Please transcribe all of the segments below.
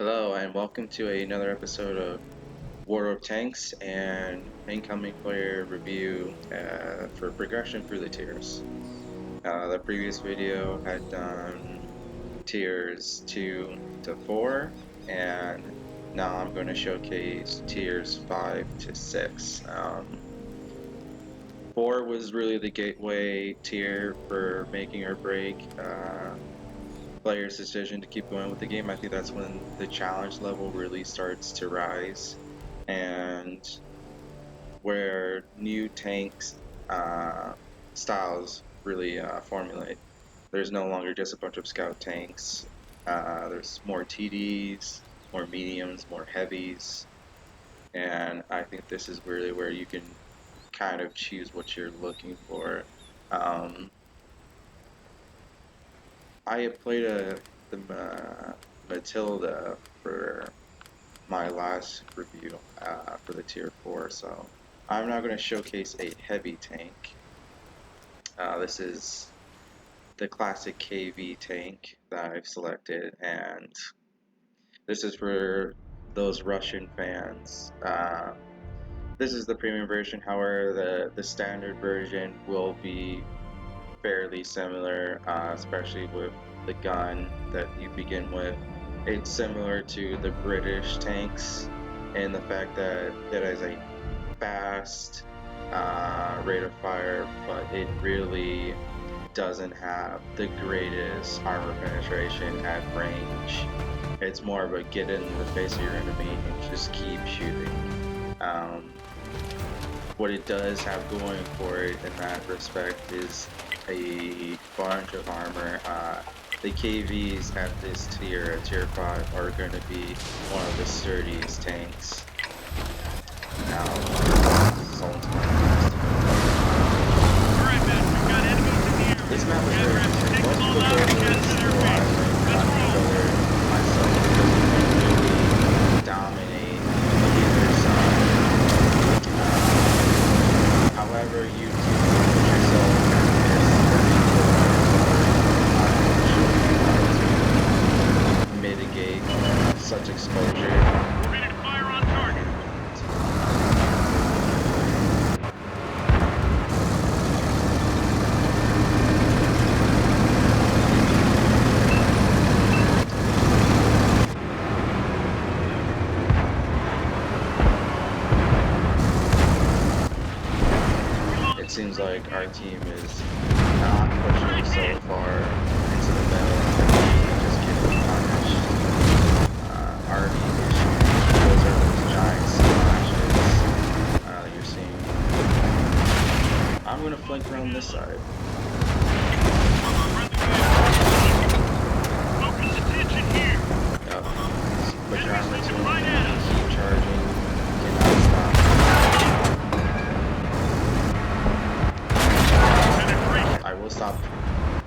Hello and welcome to another episode of War of Tanks and incoming player review for progression through the tiers. The previous video had done tiers 2 to 4 and now I'm going to showcase tiers 5 to 6. 4 was really the gateway tier for making or break player's decision to keep going with the game. I think that's when the challenge level really starts to rise and where new tanks styles really formulate. There's no longer just a bunch of scout tanks. There's more TDs, more mediums, more heavies, and I think this is really where you can kind of choose what you're looking for. I had played the Matilda for my last review for the tier 4, so I'm now going to showcase a heavy tank. This is the classic KV tank that I've selected, and this is for those Russian fans. This is the premium version, however the standard version will be fairly similar, especially with the gun that you begin with. It's similar to the British tanks in the fact that it has a fast rate of fire, but it really doesn't have the greatest armor penetration at range. It's more of a get in the face of your enemy and just keep shooting. What it does have going for it in that respect is a bunch of armor. The KVs at this tier, at tier 5, are going to be one of the sturdiest tanks. Now, this map is very interesting. Most people go to this island, myself, really dominate either side. However, you do yourself mitigate such exposure. Ready to fire on target. It seems like our team is not pushing so far into the middle, just getting punished. Already those are those giant splashes you're seeing. I'm gonna flank around this side. Focus attention here. Yep. Put your armor to him, Right at us. keep charging, cannot stop. I will stop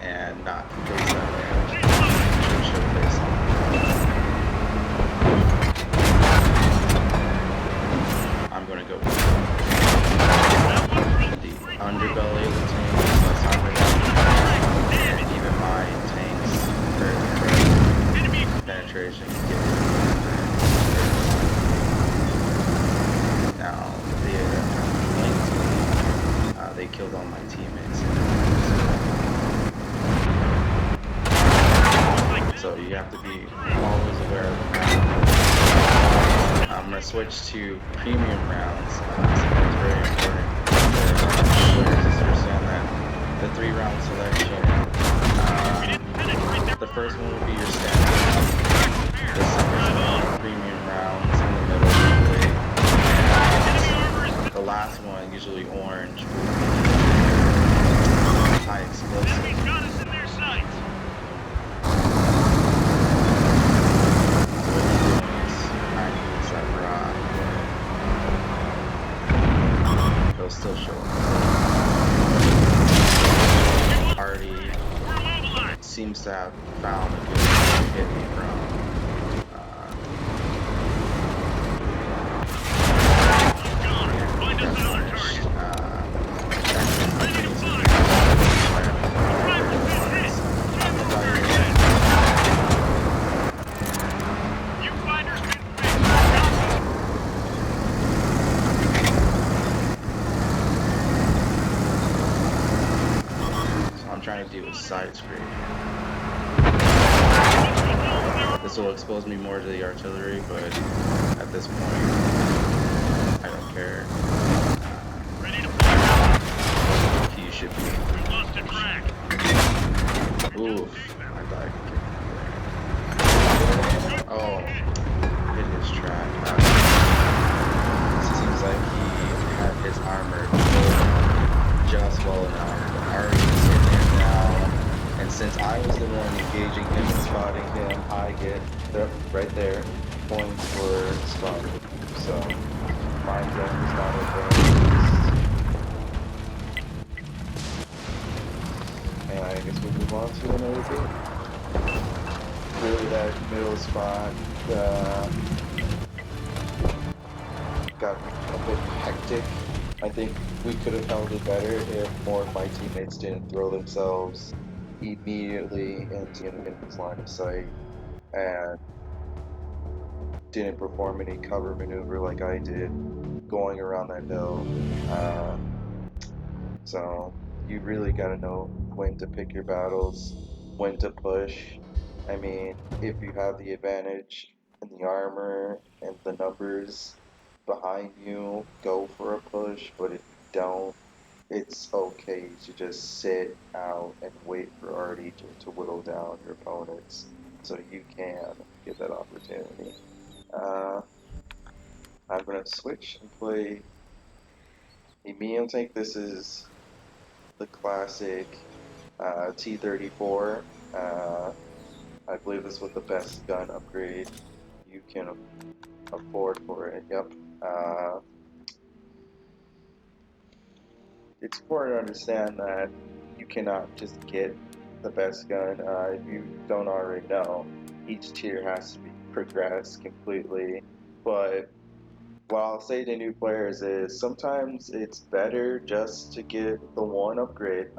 and not place that damage. Should place on. I'm gonna go with the underbelly of the tank, less armor down, and even my tank's penetration can get now the link team, they killed all my teammates. So you have to be always aware of the map. I'm going to switch to premium rounds. So that's very important for players to understand that the 3-round selection, the first one will be your standard round, the second one premium rounds in the middle usually, and the last one, usually orange, will be high explosive. Enemies got us in their sights. He'll still show up. Already seems to have found a good way to hit me from Find us another target. Ready to fire. Driver's been hit. You fire a side scrape. This will expose me more to the artillery, but at this point, I don't care. He should be. Oof, I thought I could get him there. Oh, hit his track. Seems like he had his armor just well enough. Already in there now. And since I was the one engaging him and spotting him, I get right there points for spotting. So my gun is not advanced. And I guess we'll move on to another game. Really, that middle spot got a bit hectic. I think we could have held it better if more of my teammates didn't throw themselves immediately into the enemy's line of sight and didn't perform any cover maneuver like I did going around that hill. So you really gotta know when to pick your battles, when to push. I mean, if you have the advantage in the armor and the numbers behind you, go for a push, but if you don't, it's okay to just sit out and wait for RD to whittle down your opponents so you can get that opportunity. Uh, I'm going to switch and play a medium tank. This is the classic T-34. Uh, I believe this was the best gun upgrade you can afford for it. Yep. It's important to understand that you cannot just get the best gun. If you don't already know, each tier has to be progressed completely. But what I'll say to new players is sometimes it's better just to get the one upgrade.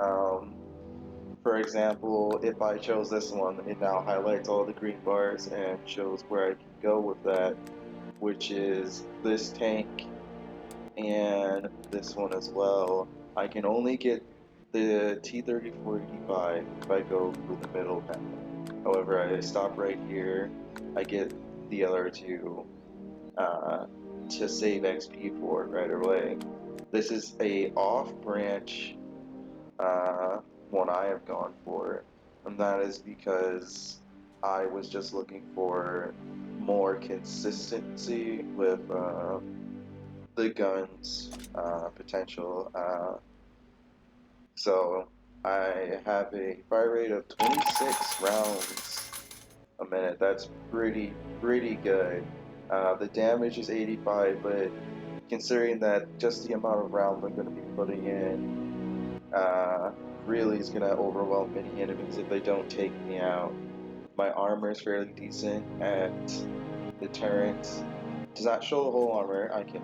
For example, if I chose this one, it now highlights all the green bars and shows where I can go with that, which is this tank and this one as well. I can only get the T-3485 if I go through the middle panel. However, I stop right here, I get the other two to save XP for it right away. This is a off-branch one I have gone for, and that is because I was just looking for more consistency with the gun's potential. So I have a fire rate of 26 rounds a minute. That's pretty good. The damage is 85, but considering that just the amount of rounds I'm going to be putting in really is going to overwhelm many enemies if they don't take me out. My armor is fairly decent, and the turret does not show the whole armor. I can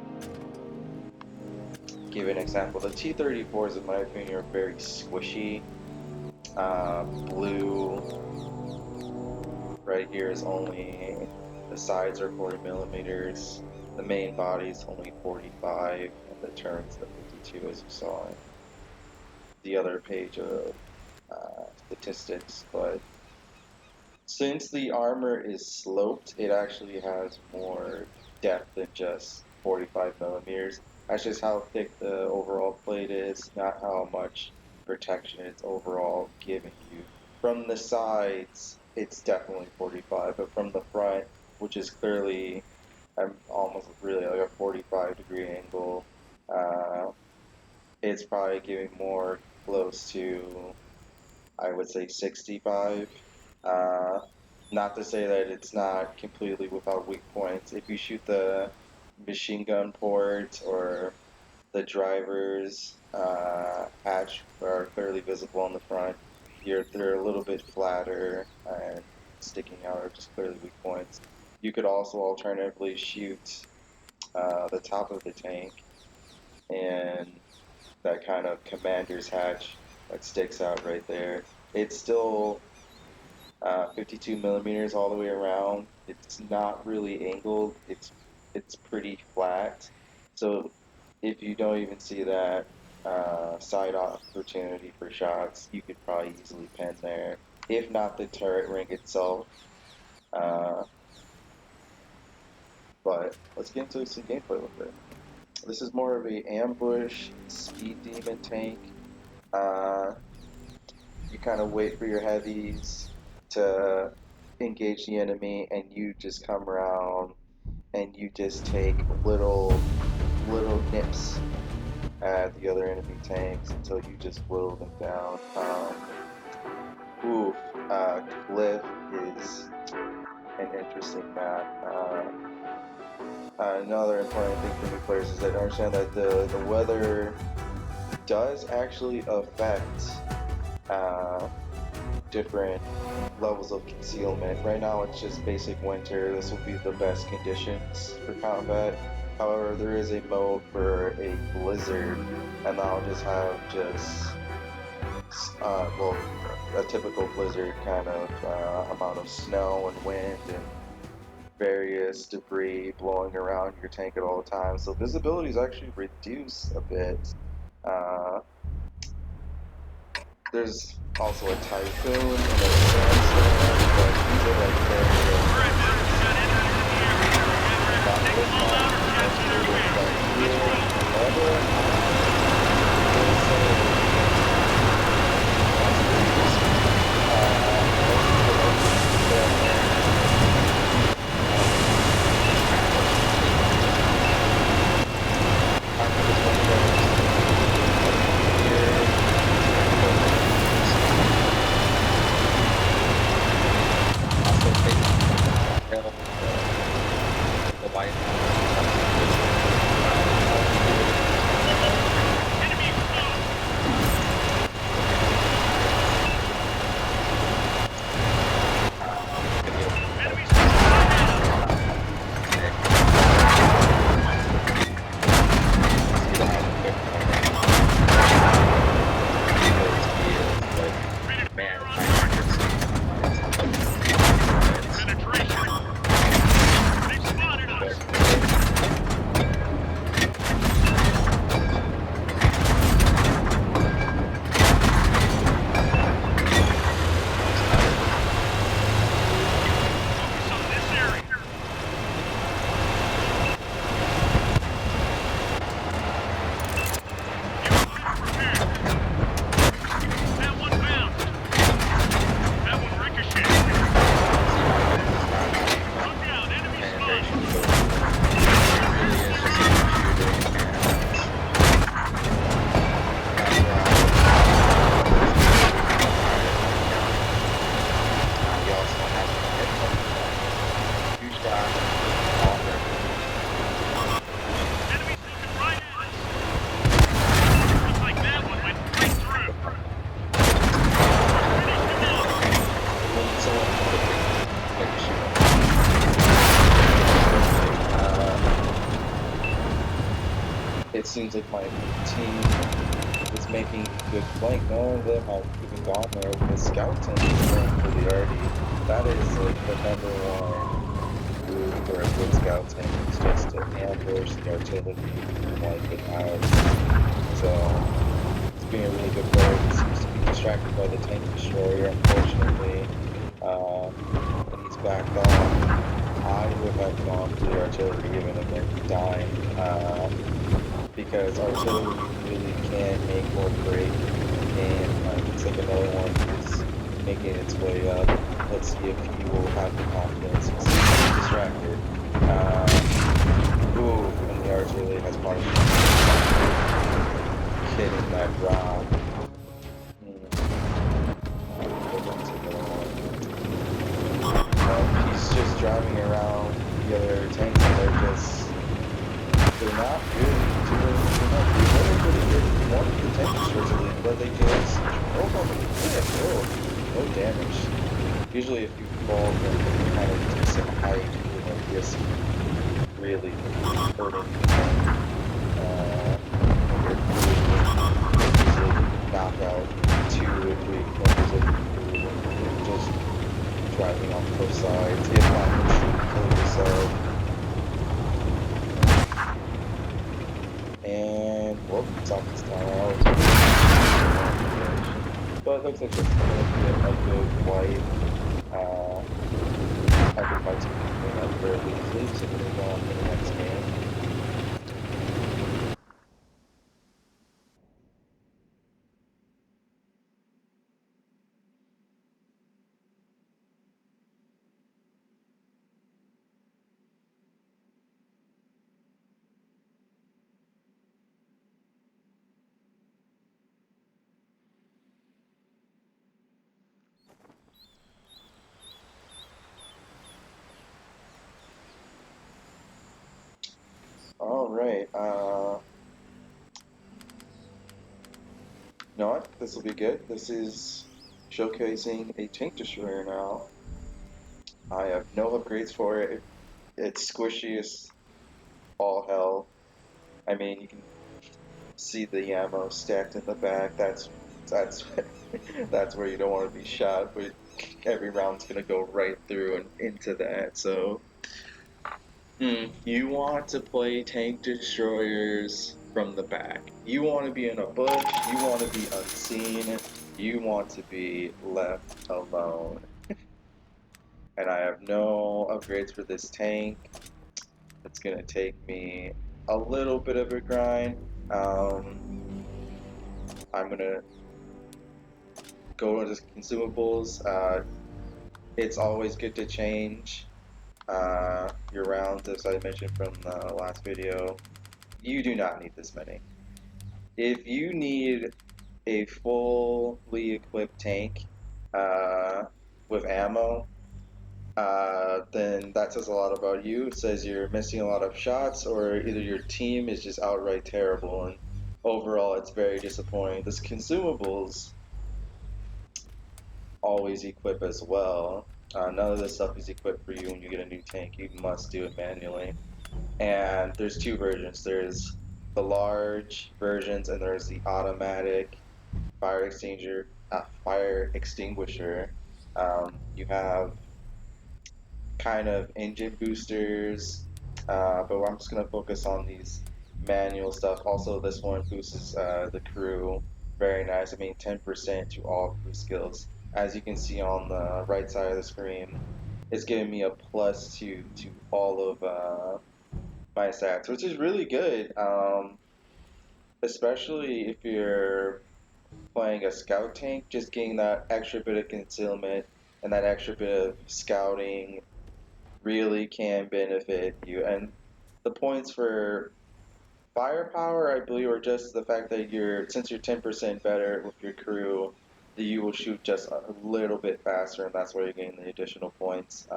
give an example. The T-34s, in my opinion, are very squishy. Blue right here is only, the sides are 40 millimeters, the main body is only 45, and the turns the 52 as you saw in the other page of statistics. But since the armor is sloped, it actually has more depth than just 45 millimeters. That's just how thick the overall plate is, not how much protection it's overall giving you. From the sides, it's definitely 45, but from the front, which is clearly, I'm almost really like a 45-degree angle, uh, it's probably giving more close to, I would say, 65. Uh, Not to say that it's not completely without weak points. If you shoot the machine gun port or the driver's hatch are clearly visible on the front, they're a little bit flatter and sticking out are just clearly weak points. You could also alternatively shoot the top of the tank and that kind of commander's hatch that sticks out right there. It's still 52 millimeters all the way around. It's not really angled. It's pretty flat. So if you don't even see that, side opportunity for shots, you could probably easily pin there, if not the turret ring itself. Uh, but let's get into some gameplay with it. This is more of a ambush speed demon tank. Uh, you kind of wait for your heavies to engage the enemy, and you just come around and you just take little nips at the other enemy tanks until you just whittle them down. Oof, Cliff is an interesting map. Another important thing for new players is that understand that the weather does actually affect uh, different levels of concealment. Right now it's just basic winter. This will be the best conditions for combat. However, there is a mode for a blizzard, and that'll just have well, a typical blizzard kind of amount of snow and wind and various debris blowing around your tank at all times. So visibility is actually reduced a bit. Uh, there's also a typhoon and a sandstorm, but these are like very not this It seems like my team is making good flank. None of them have even gone there. The scout team is going for the RD. That is like the number one move for a good scout team. It's just to ambush the artillery and wipe it out. So it's being a really good player. He seems to be distracted by the tank destroyer, unfortunately. And he's backed off. I would have gone to the artillery even if they're dying. Because artillery really can make or break, and looks like another one is making its way up. Let's see if he will have the confidence. He's distracted. Ooh, and the artillery has partially hitting that round. He's just driving around the other tanks, and they're not really one of the tank destroyers, but they just no damage. Usually if you fall from kind of decent height, you don't risk really hurting you're knock out 2 or 3 corners of the pool, just driving off both sides, if not kill yourself. And well, it's almost time. So it looks like it's gonna be a good wipe. I think my team can win that fairly easily, so we're gonna go on to the next game. All right. You know what? This will be good. This is showcasing a tank destroyer now. I have no upgrades for it. It's squishy as all hell. I mean, you can see the ammo stacked in the back. That's that's where you don't want to be shot, but every round's gonna go right through and into that. So, you want to play tank destroyers from the back. You want to be in a bush. You want to be unseen. You want to be left alone. And I have no upgrades for this tank. It's gonna take me a little bit of a grind. I'm gonna go into consumables. It's always good to change your rounds, as I mentioned from the last video. You do not need this many. If you need a fully equipped tank uh, with ammo, then that says a lot about you. It says you're missing a lot of shots, or either your team is just outright terrible, and overall it's very disappointing. This consumables always equip as well. None of this stuff is equipped for you when you get a new tank. You must do it manually. And there's two versions. There's the large versions, and there's the automatic fire extinguisher. You have kind of engine boosters, but I'm just gonna focus on these manual stuff. Also, this one boosts the crew. Very nice. I mean, 10% to all crew skills. As you can see on the right side of the screen, it's giving me a plus to all of my stats, which is really good. Especially if you're playing a scout tank, just getting that extra bit of concealment and that extra bit of scouting really can benefit you. And the points for firepower, I believe, are just the fact that since you're 10% better with your crew, that you will shoot just a little bit faster, and that's where you're getting the additional points.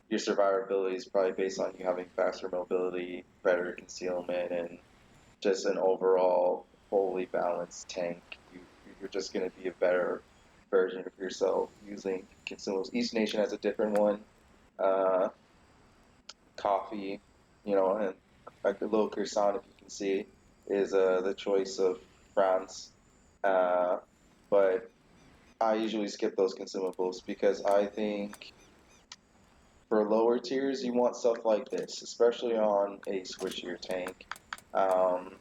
Your survivability is probably based on you having faster mobility, better concealment, and just an overall fully balanced tank. You're just going to be a better version of yourself using consumables. Each nation has a different one. Uh, Coffee, and a little croissant, if you can see, is the choice of France. Uh, but I usually skip those consumables because I think for lower tiers, you want stuff like this, especially on a squishier tank. Um,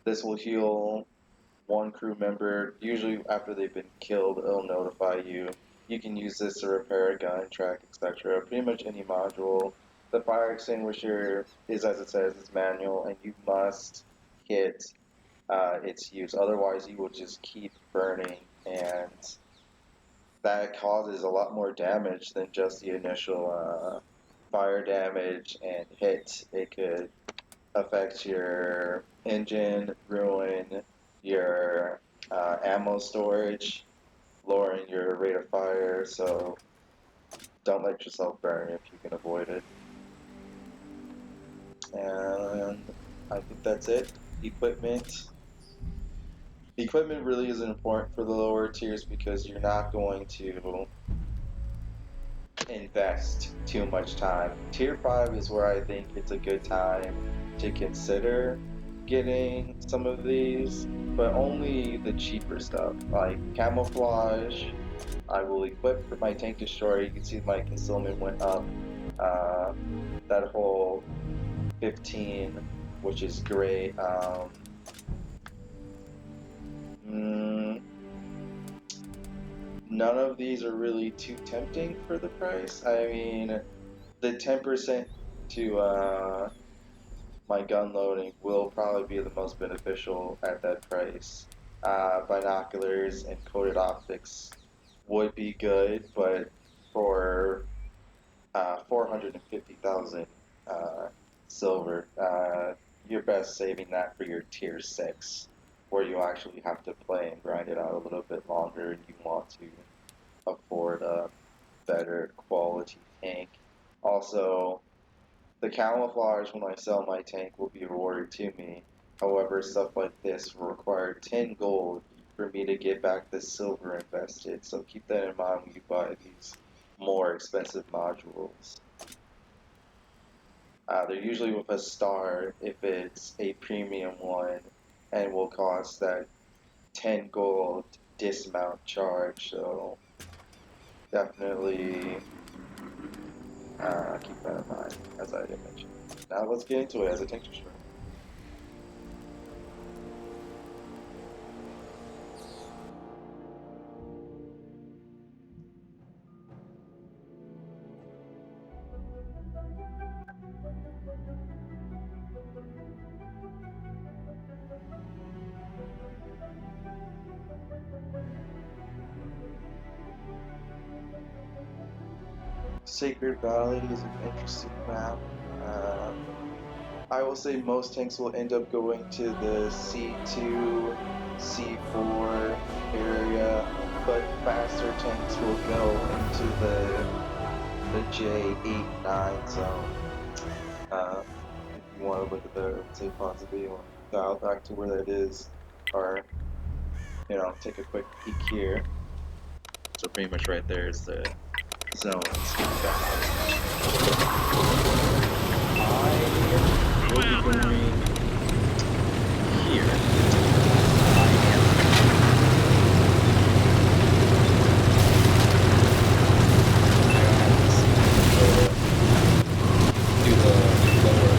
this will heal one crew member. Usually, after they've been killed, it'll notify you. You can use this to repair a gun, track, etc. Pretty much any module. The fire extinguisher is, as it says, is manual, and you must hit its use. Otherwise, you will just keep burning, and that causes a lot more damage than just the initial fire damage and hit. It could affect your engine, ruin your ammo storage, lowering your rate of fire, so don't let yourself burn if you can avoid it. And I think that's it. Equipment. Equipment really isn't important for the lower tiers because you're not going to invest too much time. Tier 5 is where I think it's a good time to consider getting some of these, but only the cheaper stuff, like camouflage. I will equip for my tank destroyer. You can see my concealment went up uh, that whole 15, which is great. Mm, none of these are really too tempting for the price. I mean, the 10% to my gun loading will probably be the most beneficial at that price. Binoculars and coated optics would be good, but for 450,000 silver, you're best saving that for your tier 6, where you actually have to play and grind it out a little bit longer and you want to afford a better quality tank. Also, the camouflage when I sell my tank will be rewarded to me. However, stuff like this will require 10 gold for me to get back the silver invested, so keep that in mind when you buy these more expensive modules. They're usually with a star if it's a premium one and will cost that 10 gold dismount charge, so definitely keep that in mind, as I did mention. Now let's get into it as a tank destroyer. Sacred Valley is an interesting map. Uh, I will say most tanks will end up going to the C2, C4 area, but faster tanks will go into the J8, 9 zone. If you want to look at the say possibly or dial back to where that is, or take a quick peek here. So pretty much right there is the zones. I will be going here. Do the lower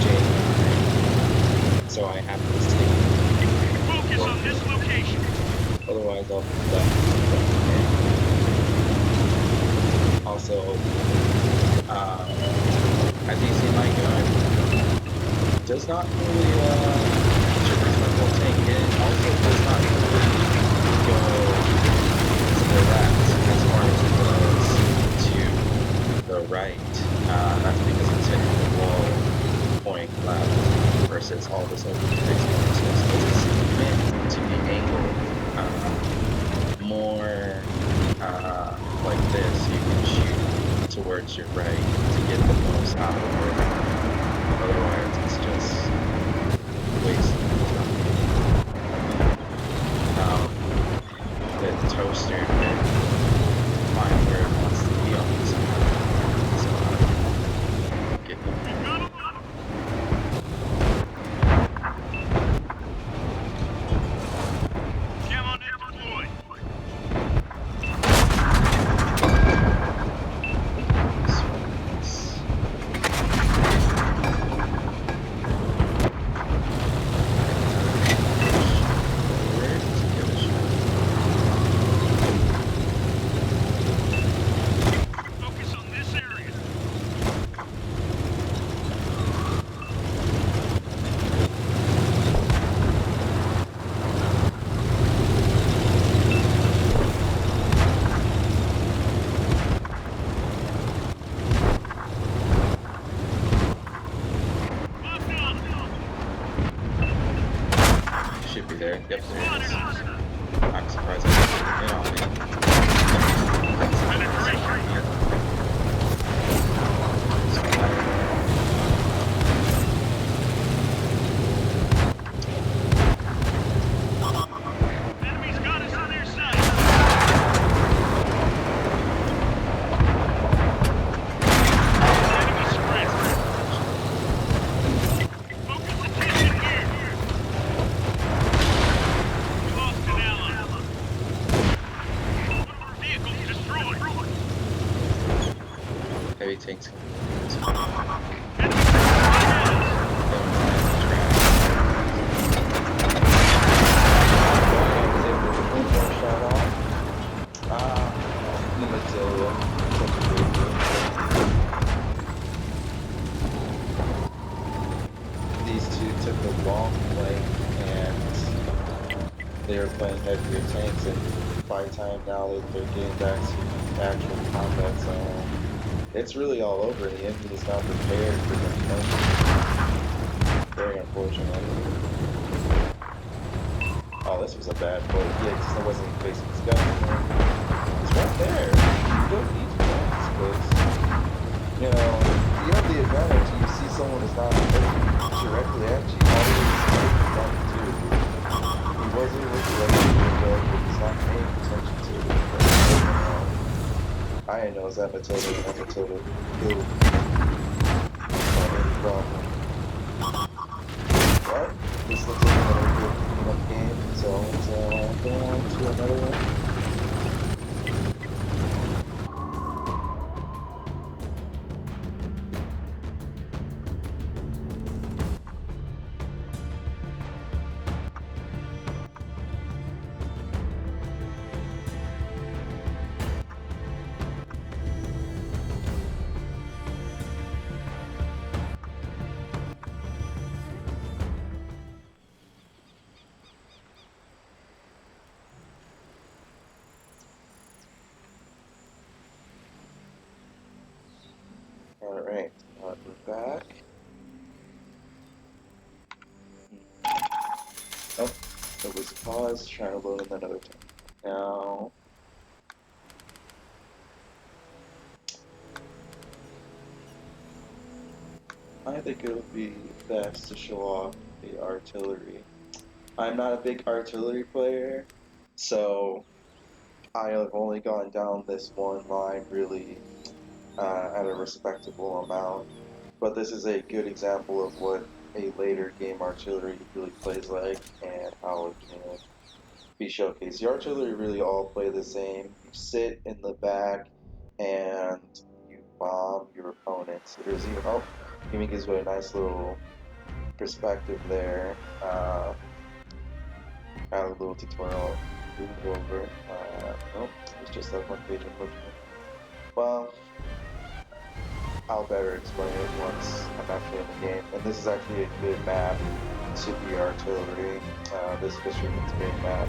J9. So I have to stay. Focus on this location. Otherwise I'll be left. Also, as you see, my gun does not really traverse my whole tank. It also does not really go to the left as far as it goes to the right. That's because it's hitting the wall point left versus all this other experiences. It's meant to be angled more like this. You can shoot towards your right to get the most out of it. Otherwise, it's just wasting time. The toaster can find where it wants to be on this map. So, get them. Should be there. Yep, there it is. I'm surprised I didn't get on it. Enemy's got us on their side. Enemy spread. Focus attention here. We lost an ally. One of our vehicles destroyed. Heavy tanks. they were playing heavier tanks, and by the time now that they're getting back to actual combat zone, it's really all over, and the enemy is not prepared for them playing. Very unfortunate. Oh, this was a bad play. Yeah, because I wasn't facing his gun anymore. It's right there. You don't need to practice, because, you know, you have the advantage. You see someone is not looking directly at you. All you have to do. He wasn't looking directly at you, but he's not paying attention to it. I didn't know it was that Matilda, and that Matilda killed any problem. But this looks like another good cleanup game, so let's go on to another one. Alright, we're back. Oh, it was a pause, trying to load in another time. Now, I think it would be best to show off the artillery. I'm not a big artillery player, so I have only gone down this one line really at a respectable amount. But this is a good example of what a later game artillery really plays like and how it can be showcased. The artillery really all play the same. You sit in the back and you bomb your opponents. There's even, oh, even gives you a nice little perspective there. Got a little tutorial move over. Nope, it's just that one page unfortunately. Well, I'll better explain it once I'm actually in the game. And this is actually a good map to be artillery. This fisherman's game map.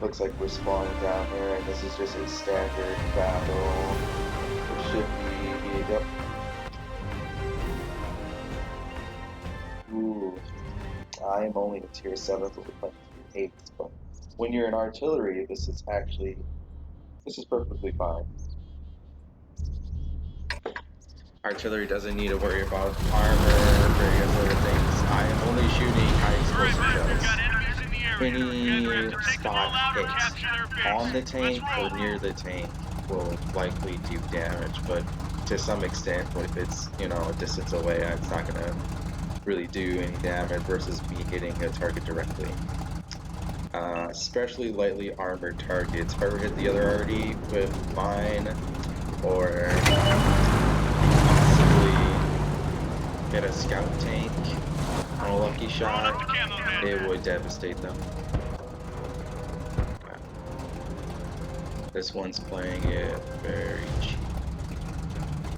Looks like we're spawning down here, and this is just a standard battle. It should be, yep. Ooh, I am only a tier 7th, we'll be playing tier 8, but when you're in artillery, this is perfectly fine. Artillery doesn't need to worry about armor or various other things. I am only shooting high explosive shells. Any spot hit on the tank or near the tank will likely do damage, but to some extent, if it's, you know, a distance away, it's not going to really do any damage versus me hitting a target directly. Especially lightly armored targets. If I ever hit the other arty with mine, or get a scout tank on a lucky shot, it would devastate them. Okay. This one's playing it very cheap.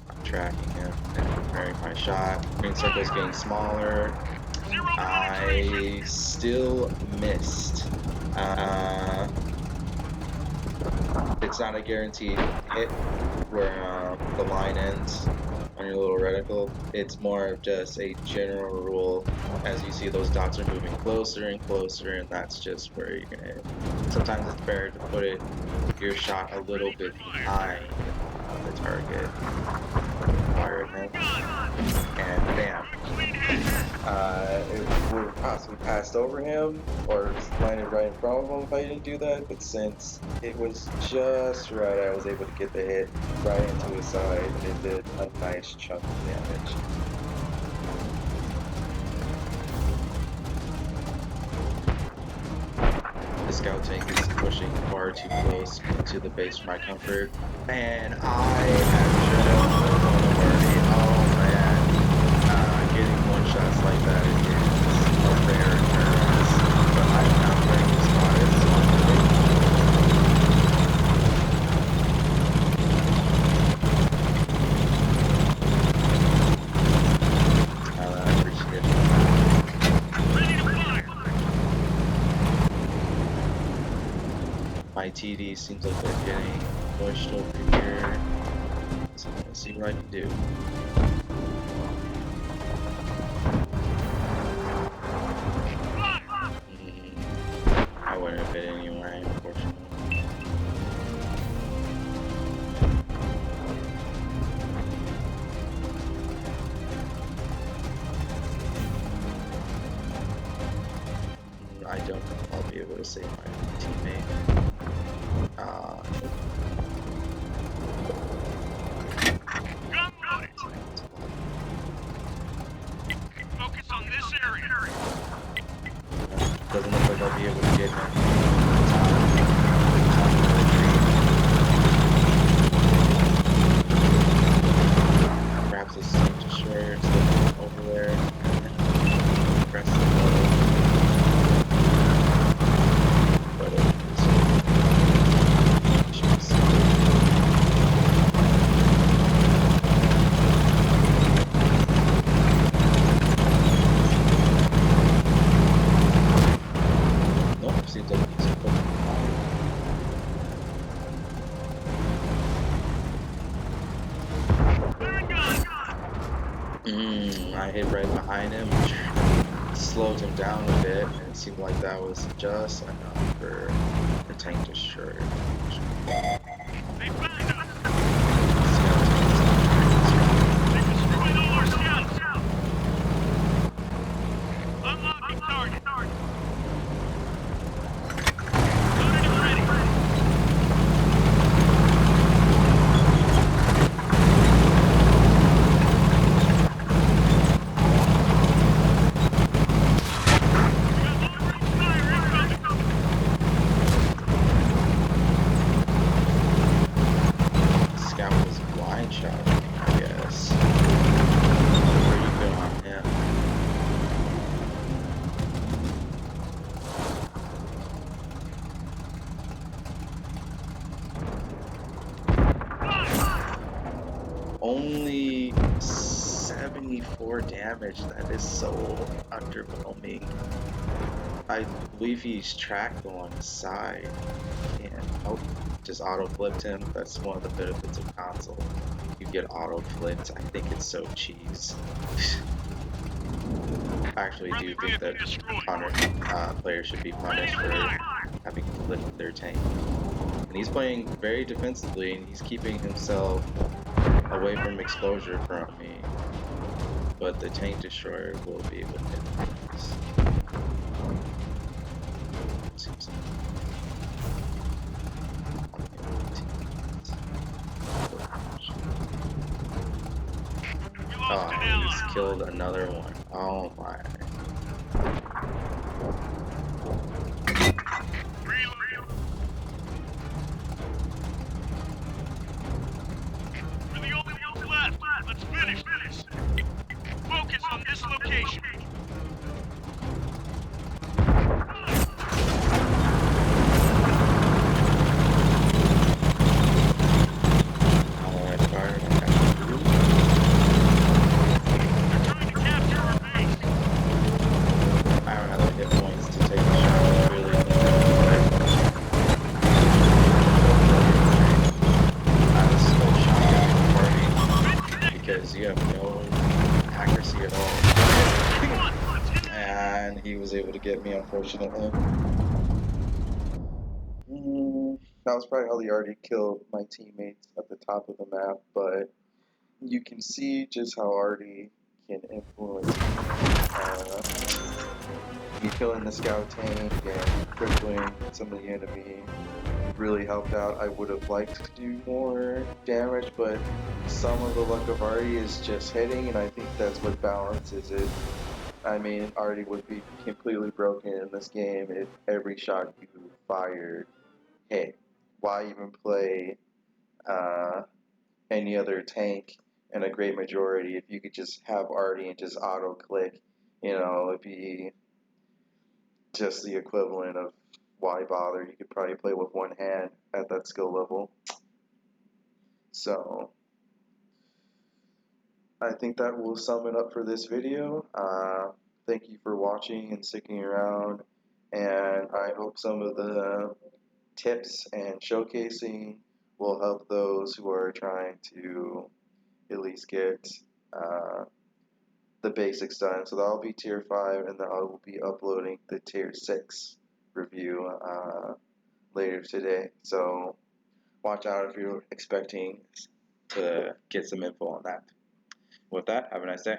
I'm tracking him and preparing my shot. Green circle's getting smaller. I still missed. It's not a guaranteed hit where the line ends on your little reticle. It's more of just a general rule. As you see, those dots are moving closer and closer, and that's just where you're gonna hit. Sometimes it's better to put your shot a little bit behind the target. Fire him, and bam. It would have possibly passed over him or landed right in front of him if I didn't do that, but since it was just right, I was able to get the hit right into his side, and it did a nice chunk of damage. The scout tank is pushing far too close to the base for my comfort, and I have already. Oh man. Getting one-shots like that is a rare occurrence, but I'm not playing this spot. I appreciate it. TD seems like they're getting pushed over here. So I'm gonna see what I can do. I wouldn't have hit anyway, unfortunately. I don't know if I'll be able to save my teammate. Focus on this area. Doesn't look like I'll be able to get him. Perhaps this tank destroyer is over there. Press the button. But it is. Nope, seems like he's equipped. I hit right behind him, slowed him down a bit, and it seemed like that was just enough for the tank destroyer. They found us. They destroyed all our scouts. Unlocking target. Loaded and ready. Scout was blind shot, I guess. Pretty good on him. Only 74 damage. That is so underwhelming. I believe he's tracked on his side. And oh, just auto flipped him. That's one of the benefits of console. You get auto flipped. I think it's so cheese. I actually do think that players should be punished for having flipped their tank. And he's playing very defensively, and he's keeping himself away from exposure from me. But the tank destroyer will be able to hit things. Seems oh, he just killed another one. Oh my. We're the only ones left. Let's finish. Focus on this location. You have no accuracy at all. And he was able to get me, unfortunately. That was probably how he already killed my teammates at the top of the map, but you can see just how Artie can influence me killing the scout tank and crippling some of the enemy. Really helped out. I would have liked to do more damage, but some of the luck of Artie is just hitting, and I think that's what balances it. I mean, Artie would be completely broken in this game if every shot you fired hit. Why even play any other tank in a great majority if you could just have Artie and just auto click? You know, it'd be just the equivalent of why bother. You could probably play with one hand at that skill level. So I think that will sum it up for this video. Thank you for watching and sticking around, and I hope some of the tips and showcasing will help those who are trying to at least get uh, the basics done. So that'll be tier 5, and then I will be uploading the tier 6 review later today. So watch out if you're expecting to get some info on that. With that, have a nice day.